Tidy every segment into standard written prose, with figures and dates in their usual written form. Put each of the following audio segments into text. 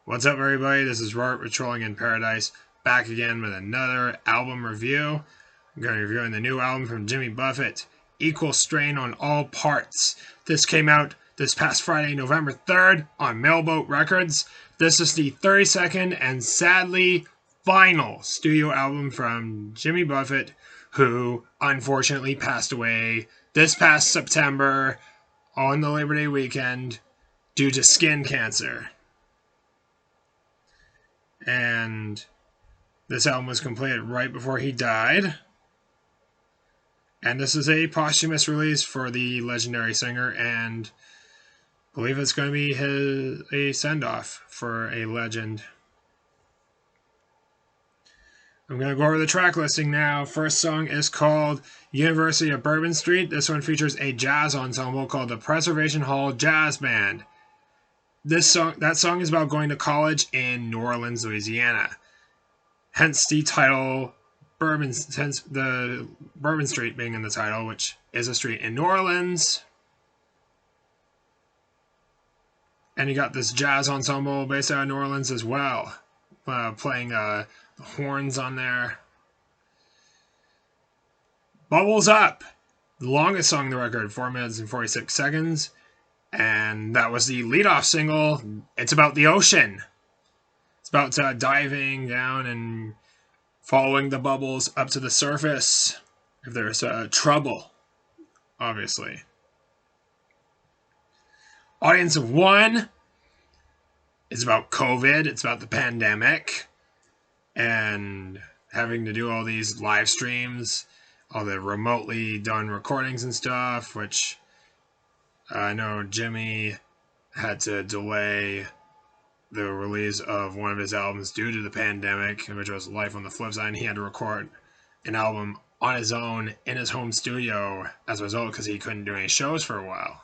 What's up, everybody? This is Robert with Trolling in Paradise, back again with another album review. I'm going to be reviewing the new album from Jimmy Buffett, Equal Strain on All Parts. This came out this past Friday, November 3rd on Mailboat Records. This is the 32nd and sadly final studio album from Jimmy Buffett, who unfortunately passed away this past September on the Labor Day weekend due to skin cancer. And this album was completed right before he died. And this is a posthumous release for the legendary singer, and I believe it's going to be a send-off for a legend. I'm going to go over the track listing now. First song is called University of Bourbon Street. This one features a jazz ensemble called the Preservation Hall Jazz Band. That song is about going to college in New Orleans, Louisiana. Hence the title, hence the Bourbon Street being in the title, which is a street in New Orleans. And you got this jazz ensemble based out of New Orleans as well, playing the horns on there. Bubbles Up, the longest song on the record, 4 minutes and 46 seconds. And that was the leadoff single. It's about the ocean. It's about diving down and following the bubbles up to the surface if there's trouble, obviously. Audience of One is about COVID. It's about the pandemic and having to do all these live streams, all the remotely done recordings and stuff, which I know Jimmy had to delay the release of one of his albums due to the pandemic, which was Life on the Flip Side. He had to record an album on his own in his home studio as a result because he couldn't do any shows for a while.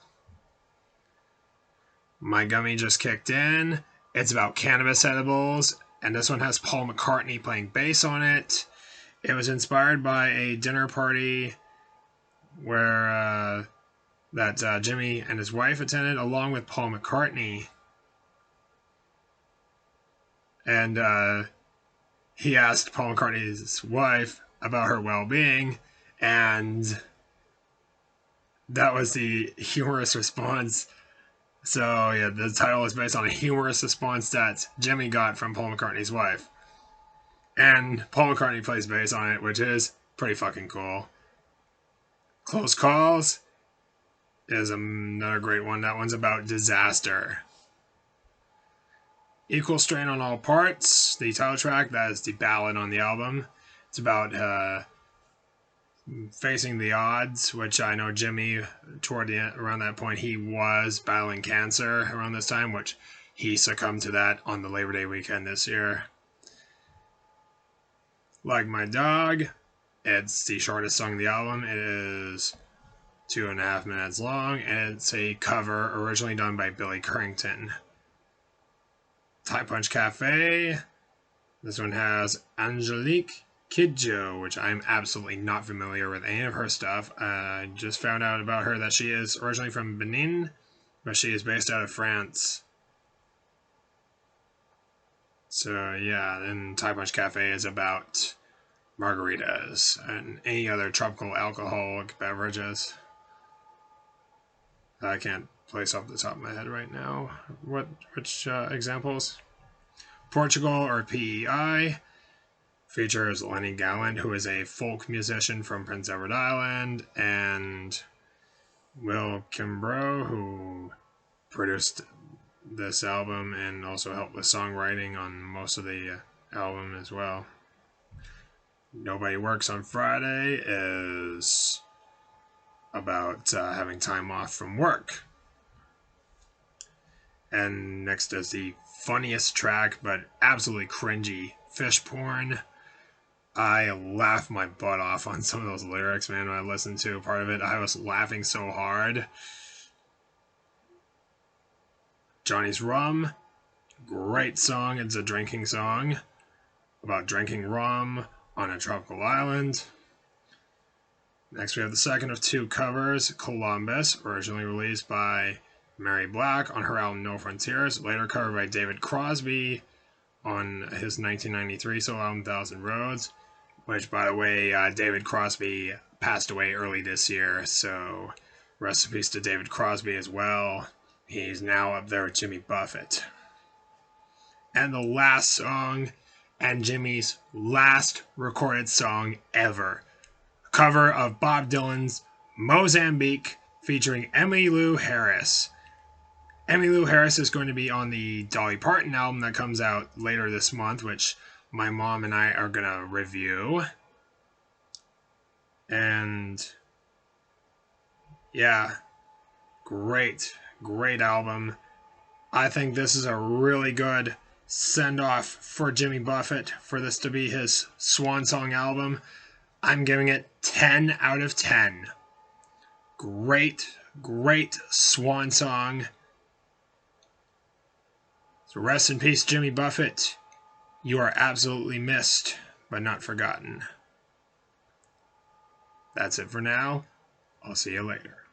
My Gummy just kicked in. It's about cannabis edibles, and this one has Paul McCartney playing bass on it. It was inspired by a dinner party where that Jimmy and his wife attended, along with Paul McCartney. And he asked Paul McCartney's wife about her well-being, and that was the humorous response. So yeah, the title is based on a humorous response that Jimmy got from Paul McCartney's wife. And Paul McCartney plays bass on it, which is pretty fucking cool. Close Calls is another great one. That one's about disaster. Equal Strain on All Parts, the title track, that is the ballad on the album. It's about facing the odds, which I know Jimmy, toward the end, around that point, he was battling cancer around this time, which he succumbed to that on the Labor Day weekend this year. Like My Dog, it's the shortest song of the album. It is 2.5 minutes long, and it's a cover originally done by Billy Currington. Tie Punch Cafe, this one has Angelique Kidjo, which I'm absolutely not familiar with any of her stuff. I just found out about her that she is originally from Benin, but she is based out of France. So yeah, and Tie Punch Cafe is about margaritas and any other tropical alcoholic beverages. I can't place off the top of my head right now which examples. Portugal, or PEI, features Lenny Gallant, who is a folk musician from Prince Edward Island, and Will Kimbrough, who produced this album and also helped with songwriting on most of the album as well. Nobody Works on Friday is about having time off from work. And next is the funniest track, but absolutely cringy, Fish Porn. I laughed my butt off on some of those lyrics, man, when I listened to part of it. I was laughing so hard. Johnny's Rum, great song. It's a drinking song about drinking rum on a tropical island. Next we have the second of two covers, Columbus, originally released by Mary Black on her album No Frontiers, later covered by David Crosby on his 1993 solo album Thousand Roads, which, by the way, David Crosby passed away early this year, so rest in peace to David Crosby as well. He's now up there with Jimmy Buffett. And the last song, and Jimmy's last recorded song ever, cover of Bob Dylan's Mozambique featuring Emmylou Harris. Emmylou Harris is going to be on the Dolly Parton album that comes out later this month, which my mom and I are going to review. And yeah, great album. I think this is a really good send-off for Jimmy Buffett for this to be his swan song album. I'm giving it 10 out of 10. Great swan song. So rest in peace, Jimmy Buffett. You are absolutely missed, but not forgotten. That's it for now. I'll see you later.